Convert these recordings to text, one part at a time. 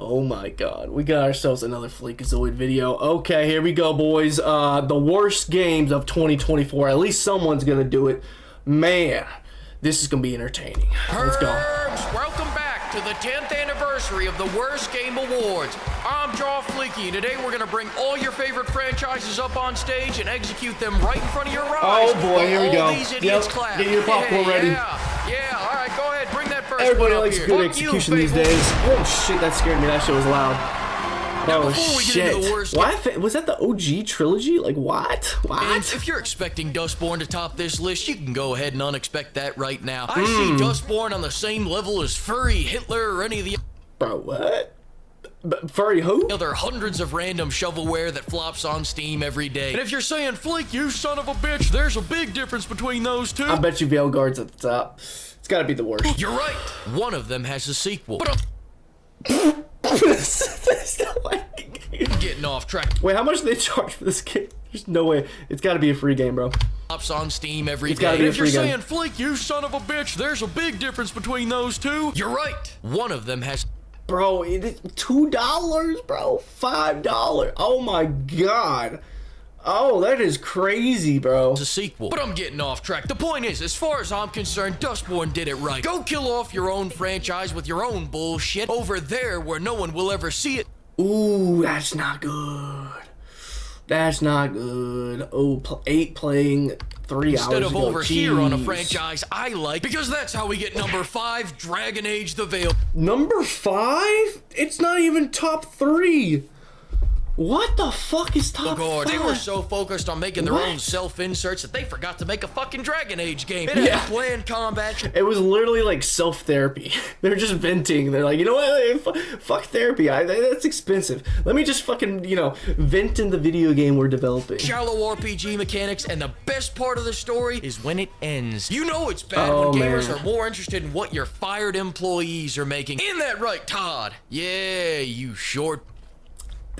Oh my god, we got ourselves another FLEEKAZOID video. Okay, here we go, boys. The worst games of 2024. At least someone's gonna do it. Man, this is gonna be entertaining. Let's go. Welcome back to the 10th anniversary of the Worst Game Awards. I'm FLEEKY, and today we're gonna bring all your favorite franchises up on stage and execute them right in front of your eyes. Oh boy, here we go. Yep, get your popcorn ready. Yeah, all right, go ahead, bring that first Everybody one up likes here. good execution these days. Oh shit, that scared me. That shit was loud. Now, Oh before we shit. get into the worst Why was that the OG trilogy? Like what? And if you're expecting Dustborn to top this list, you can go ahead and unexpect that right now. I see Dustborn on the same level as Furry, Hitler, or any of the Bro, what? Furry who? other hundreds of random shovelware that flops on Steam every day. And if you're saying, Fleek, you son of a bitch, there's a big difference between those two. I bet you Veilguard's at the top. It's gotta be the worst. You're right. One of them has a sequel. But I'm getting off track. Wait, how much do they charge for this game? There's no way. It's gotta be a free game, bro. Flops on Steam every It's day. gotta be And a if you're free game. saying, Fleek, you son of a bitch, there's a big difference between those two. You're right. One of them has Bro, it's $2, bro. $5. Oh my god. Oh, that is crazy, bro. a sequel. But I'm getting off track. The point is, as far as I'm concerned, Dustborn did it right. Go kill off your own franchise with your own bullshit over there where no one will ever see it. Ooh, that's not good. That's not good. Oh, 8 playing 3 hours Instead of ago. over here on a Jeez. franchise I like, because that's how we get number 5, Dragon Age the Veil. Number 5? It's not even top 3. What the fuck is top 5? They were so focused on making their own self-inserts that they forgot to make a fucking Dragon Age game. It had planned combat. It was literally like self-therapy. They're just venting. They're like, you know what? Fuck therapy. That's expensive. Let me just fucking, you know, vent in the video game we're developing. Shallow RPG mechanics, and the best part of the story is when it ends. You know it's bad Oh, when gamers man. are more interested in what your fired employees are making. Ain't that right, Todd? Yeah, you short.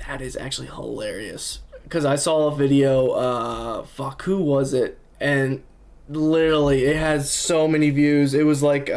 That is actually hilarious. Because I saw a video, fuck, who was it? And literally, it has so many views. It was like,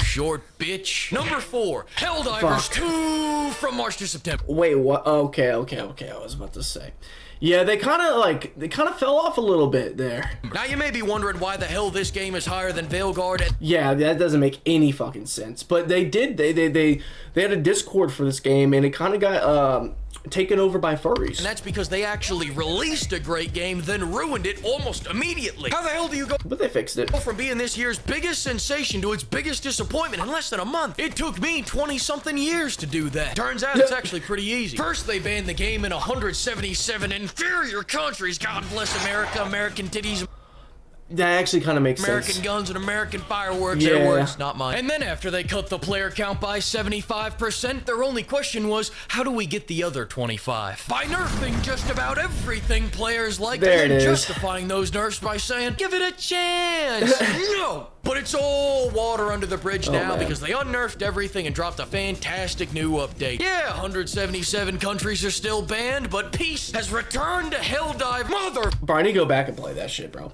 Short bitch. Number 4, Helldivers 2 from March to September. wait, what? Okay, I was about to say. Yeah, they kind of fell off a little bit there. Now you may be wondering why the hell this game is higher than Veilguard. Yeah, that doesn't make any fucking sense. But they did, they had a Discord for this game, and it kind of got, taken over by furries. And that's because they actually released a great game, then ruined it almost immediately. How the hell do you go But they fixed it. from being this year's biggest sensation to its biggest disappointment in less than a month? It took me 20-something years to do that. Turns out it's actually pretty easy. First, they banned the game in 177 inferior countries. God bless America, American titties, That actually kind of makes American sense. guns, and American fireworks. Yeah. Their words, not mine. And then after they cut the player count by 75%, their only question was, how do we get the other 25? By nerfing just about everything players like, There and it is. justifying those nerfs by saying, give it a chance. No! But it's all water under the bridge now man. because they unnerfed everything and dropped a fantastic new update. Yeah, 177 countries are still banned, but peace has returned to Helldive. Mother... Bro, I need to go back and play that shit, bro.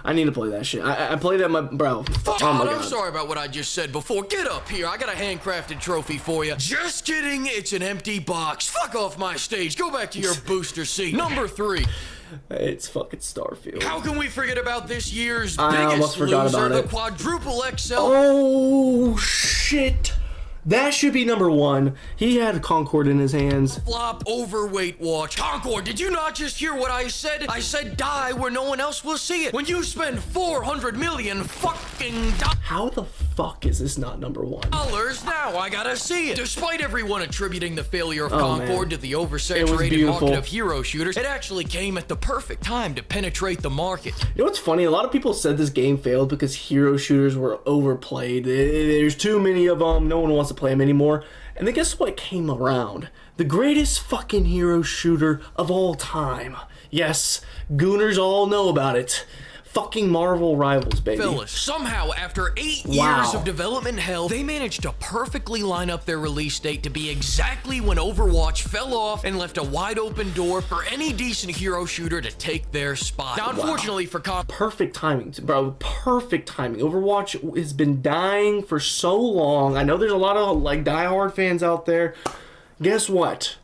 I need to play that shit. I played that, bro. Todd, Oh my I'm god. sorry about what I just said before. Get up here. I got a handcrafted trophy for you. Just kidding. It's an empty box. Fuck off my stage. Go back to your booster seat. Number 3. It's fucking Starfield. How can we forget about this year's I almost biggest forgot loser, about the it. quadruple XL? Oh shit. That should be number 1. He had Concord in his hands. Flop overweight watch. Concord, did you not just hear what I said? I said die where no one else will see it. When you spend 400 million fucking How the fuck is this not number 1? dollars, now I gotta see it. Despite everyone attributing the failure of Oh, Concord man. to the It was oversaturated beautiful. market of hero shooters, it actually came at the perfect time to penetrate the market. You know what's funny? A lot of people said this game failed because hero shooters were overplayed. There's too many of them. No one wants to play them anymore. And then guess what came around? The greatest fucking hero shooter of all time. Yes, Gooners all know about it. Fucking Marvel Rivals, baby. Phyllis. Somehow, after 8 Wow. years of development hell, they managed to perfectly line up their release date to be exactly when Overwatch fell off and left a wide open door for any decent hero shooter to take their spot. Now, unfortunately for Perfect timing, bro. Perfect timing. Overwatch has been dying for so long. I know there's a lot of like diehard fans out there. guess what?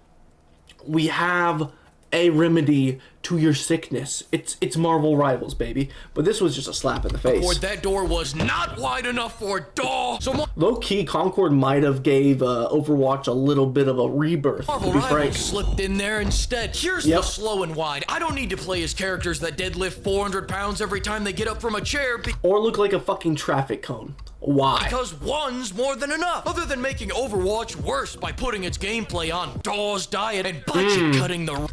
We have a remedy to your sickness. It's Marvel Rivals, baby. But this was just a slap in the face. That door was not wide enough for a door. So low-key, Concord might have gave Overwatch a little bit of a rebirth, Marvel to be frank. slipped in there instead. Here's the slow and wide. I don't need to play as characters that deadlift 400 pounds every time they get up from a chair. Or look like a fucking traffic cone. Why? Because one's more than enough. Other than making Overwatch worse by putting its gameplay on Dawes diet and budget cutting the...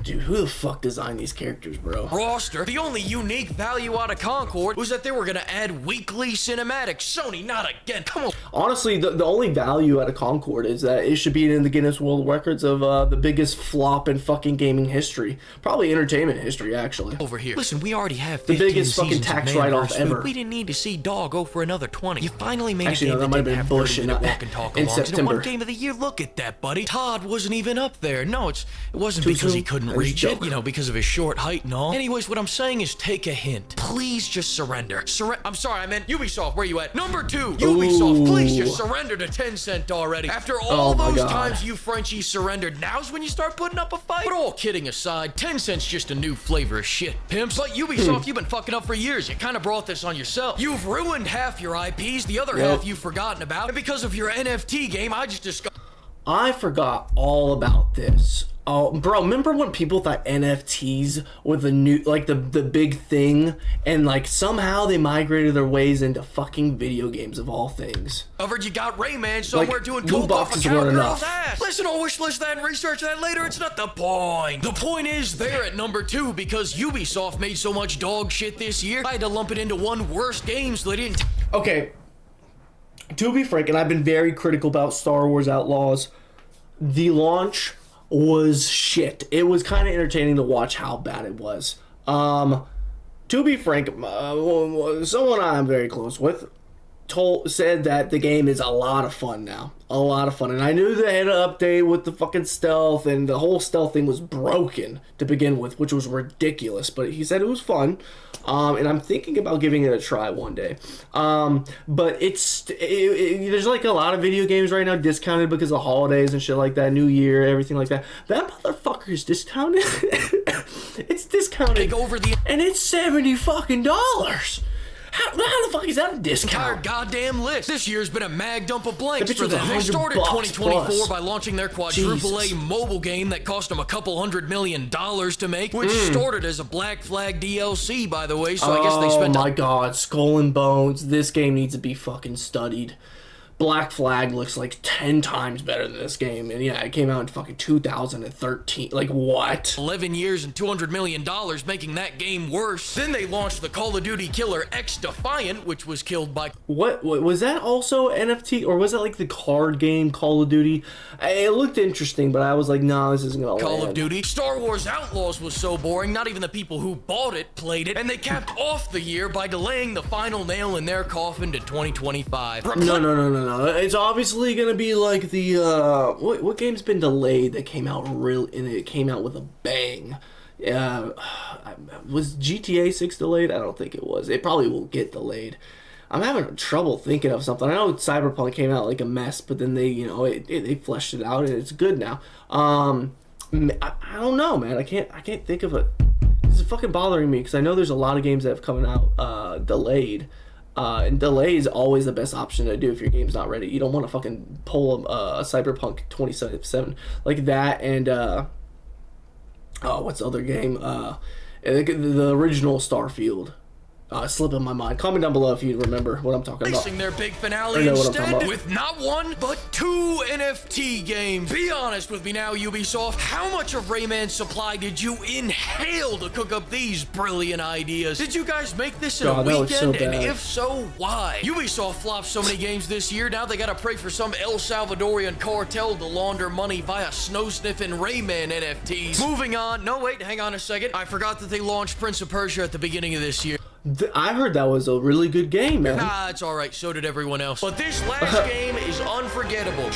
Dude, who the fuck designed these characters, bro? Roster. The only unique value out of Concord was that they were gonna add weekly cinematics. Sony, not again. Come on. Honestly, the only value out of Concord is that it should be in the Guinness World Records of the biggest flop in fucking gaming history. Probably entertainment history, actually. Over here. Listen, we already have the biggest fucking tax write-off ever. We didn't need to see Dog go for another 20. You finally made actually, a game no, that might have been bullshit. Walk and talk in September. One game of the year. Look at that, buddy. Todd wasn't even up there. No, it wasn't because he couldn't reach it, you know, because of his short height and all. Anyways, what I'm saying is take a hint. Please just surrender. I'm sorry, I meant Ubisoft. Where you at? Number 2, Ubisoft. Please just surrender to Tencent already. After all those times you Frenchies surrendered, now's when you start putting up a fight? But all kidding aside, Tencent's just a new flavor of shit, pimps. But Ubisoft, you've been fucking up for years. You kind of brought this on yourself. You've ruined half your IPs, the other half you've forgotten about. And because of your NFT game, I forgot all about this. Oh, bro, remember when people thought NFTs were the new, like, the big thing, and, like, somehow they migrated their ways into fucking video games of all things? Covered, you got Rayman somewhere doing loot boxes weren't enough. Listen, I'll wish list that and research that later. It's not the point. The point is they're at number 2 because Ubisoft made so much dog shit this year. I had to lump it into one worst game so they didn't... Okay, to be frank, and I've been very critical about Star Wars Outlaws, the launch was shit. It was kind of entertaining to watch how bad it was. To be frank, someone I'm very close with said that the game is a lot of fun now. A lot of fun. And I knew they had an update with the fucking stealth, and the whole stealth thing was broken to begin with, which was ridiculous. But he said it was fun. And I'm thinking about giving it a try one day. But there's like a lot of video games right now discounted because of holidays and shit like that, New Year, everything like that. That motherfucker is discounted. It's discounted, and it's $70 fucking dollars. How the fuck is that a discount? Entire goddamn list. This year's been a mag dump of blanks for them. They started 2024 by launching their quadruple A mobile game that cost them $200 million to make, which started as a Black Flag DLC, by the way, so I guess they spent... Oh my god, Skull and Bones. This game needs to be fucking studied. Black Flag looks like 10 times better than this game. And yeah, it came out in fucking 2013. Like, what? 11 years and $200 million, making that game worse. Then they launched the Call of Duty killer XDefiant, which was killed by... What was that also NFT? Or was it like the card game Call of Duty? It looked interesting, but I was like, nah, this isn't gonna Call of Duty. Star Wars Outlaws was so boring, not even the people who bought it played it. And they capped off the year by delaying the final nail in their coffin to 2025. No. It's obviously gonna be like the what game's been delayed that came out it came out with a bang. Was GTA 6 delayed? I don't think it was. It probably will get delayed. I'm having trouble thinking of something. I know Cyberpunk came out like a mess, but then they fleshed it out and it's good now. I don't know, man. I can't think of it. This is fucking bothering me because I know there's a lot of games that have come out delayed. And delay is always the best option to do if your game's not ready. You don't want to fucking pull a Cyberpunk 2077 like that. And what's the other game? The original Starfield. Slipping my mind. Comment down below if you remember what I'm talking about. Their big finale instead with not one but 2 NFT games. Be honest with me now, Ubisoft. How much of Rayman's supply did you inhale to cook up these brilliant ideas? Did you guys make this in a weekend? So and if so, why? Ubisoft flopped so many games this year. Now they gotta pray for some El Salvadorian cartel to launder money via snow-sniffing Rayman NFTs. Moving on. No, wait, hang on a second. I forgot that they launched Prince of Persia at the beginning of this year. I heard that was a really good game, man. Nah, it's alright, so did everyone else. But this last game is unforgettable.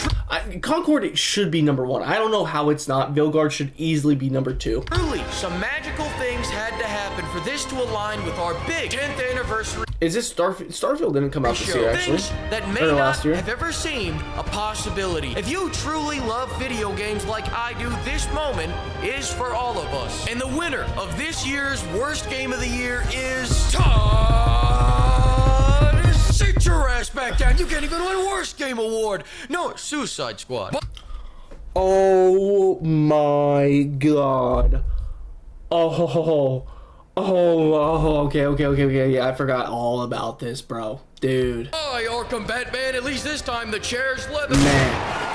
Concord should be number 1. I don't know how it's not. Veilguard should easily be number 2. Truly, some magical things had to happen for this to align with our big 10th anniversary. Is this Starfield didn't come out this year, actually. Things that may not have ever seemed a possibility. If you truly love video games like I do, this moment is for all of us. And the winner of this year's worst game of the year is Todd. Sit your ass back down. You can't even win worst game award. No, Suicide Squad. Oh my god. Okay. Yeah, I forgot all about this, bro. Dude. Hi, Arkham Batman. At least this time the chair's leather. Man.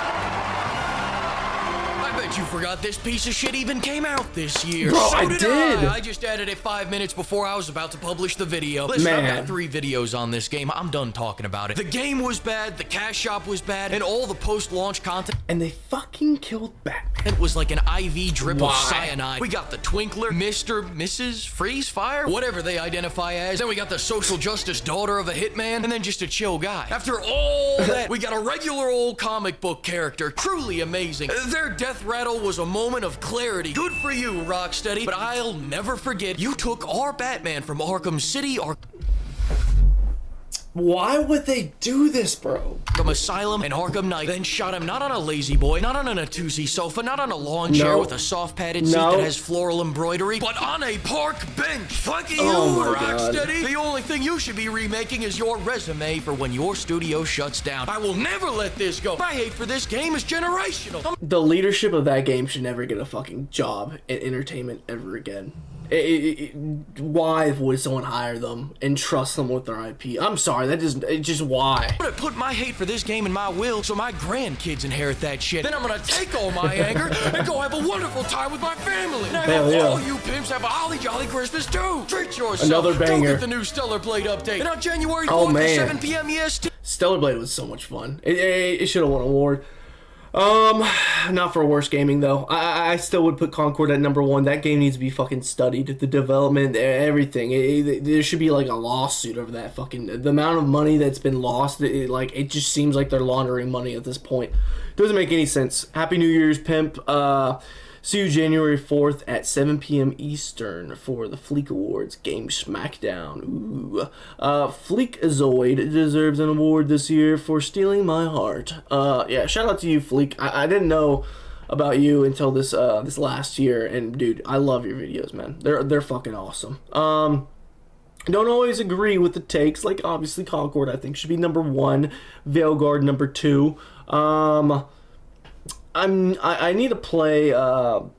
I bet you forgot this piece of shit even came out this year. Bro, so I did. I just added it 5 minutes before I was about to publish the video. Listen, I've got 3 videos on this game. I'm done talking about it. The game was bad, the cash shop was bad, and all the post-launch content. And they fucking killed Batman. It was like an IV drip of cyanide. We got the Twinkler, Mr., Mrs., Freeze Fire, whatever they identify as. Then we got the social justice daughter of a hitman, and then just a chill guy. After all that, we got a regular old comic book character. Truly amazing. Their death rattle was a moment of clarity. Good for you, Rocksteady. But I'll never forget, you took our Batman from Arkham City, Why would they do this, bro? Arkham Asylum and Arkham Knight, then shot him not on a lazy boy, not on an Natuzzi sofa, not on a lawn chair with a soft padded seat that has floral embroidery, but on a park bench. Fuck you, Rocksteady. The only thing you should be remaking is your resume for when your studio shuts down. I will never let this go. My hate for this game is generational. The leadership of that game should never get a fucking job in entertainment ever again. Why would someone hire them and trust them with their IP? I'm sorry, just why? I'm gonna put my hate for this game in my will so my grandkids inherit that shit. Then I'm gonna take all my anger and go have a wonderful time with my family. And I hope all you pimps have a holly jolly Christmas too. Treat yourself. Another banger. Go get the new Stellar Blade update. And on January 4th at 7 p.m. EST. Stellar Blade was so much fun. It should have won an award. Not for worst gaming though. I still would put Concord at number 1. That game needs to be fucking studied. The development, everything. There should be like a lawsuit over that fucking. The amount of money that's been lost. It just seems like they're laundering money at this point. Doesn't make any sense. Happy New Year's, pimp. See you January 4th at 7 p.m. Eastern for the Fleek Awards Game Smackdown. Ooh. FLEEKAZOID deserves an award this year for stealing my heart. Yeah, shout out to you, Fleek. I didn't know about you until this last year, and dude, I love your videos, man. They're fucking awesome. Don't always agree with the takes. Like obviously Concord, I think should be number 1. Veilguard number 2. I need to play Star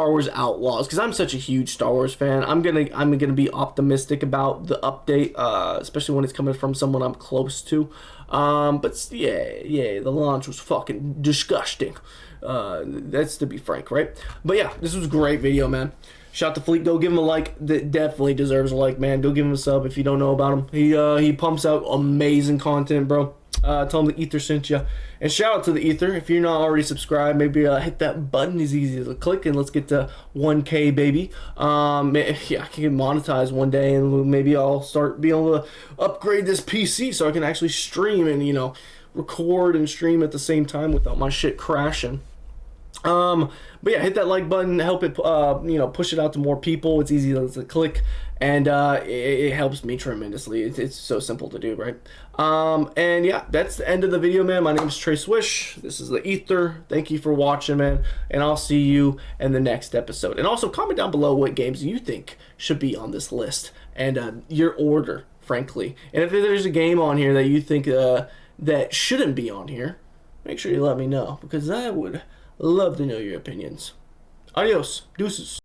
Wars Outlaws because I'm such a huge Star Wars fan. I'm gonna be optimistic about the update, especially when it's coming from someone I'm close to. But yeah, the launch was fucking disgusting. That's to be frank, right? But yeah, this was a great video, man. Shout out to Fleek. Go give him a like. That definitely deserves a like, man. Go give him a sub if you don't know about him. He pumps out amazing content, bro. Tell him the Ether sent you. And shout out to the Ether. If you're not already subscribed, maybe hit that button. It's easy as a click, and let's get to 1K, baby. Yeah, I can monetize one day, and maybe I'll start being able to upgrade this PC so I can actually stream and, record and stream at the same time without my shit crashing. But yeah, hit that like button, help it, push it out to more people. It's easy to click, and it helps me tremendously. It's so simple to do, right? And yeah, that's the end of the video, man. My name is Trey Swish. This is the Ether. Thank you for watching, man, and I'll see you in the next episode. And also comment down below what games you think should be on this list and your order, frankly. And if there's a game on here that you think that shouldn't be on here, make sure you let me know, because I would love to know your opinions. Adios. Deuces.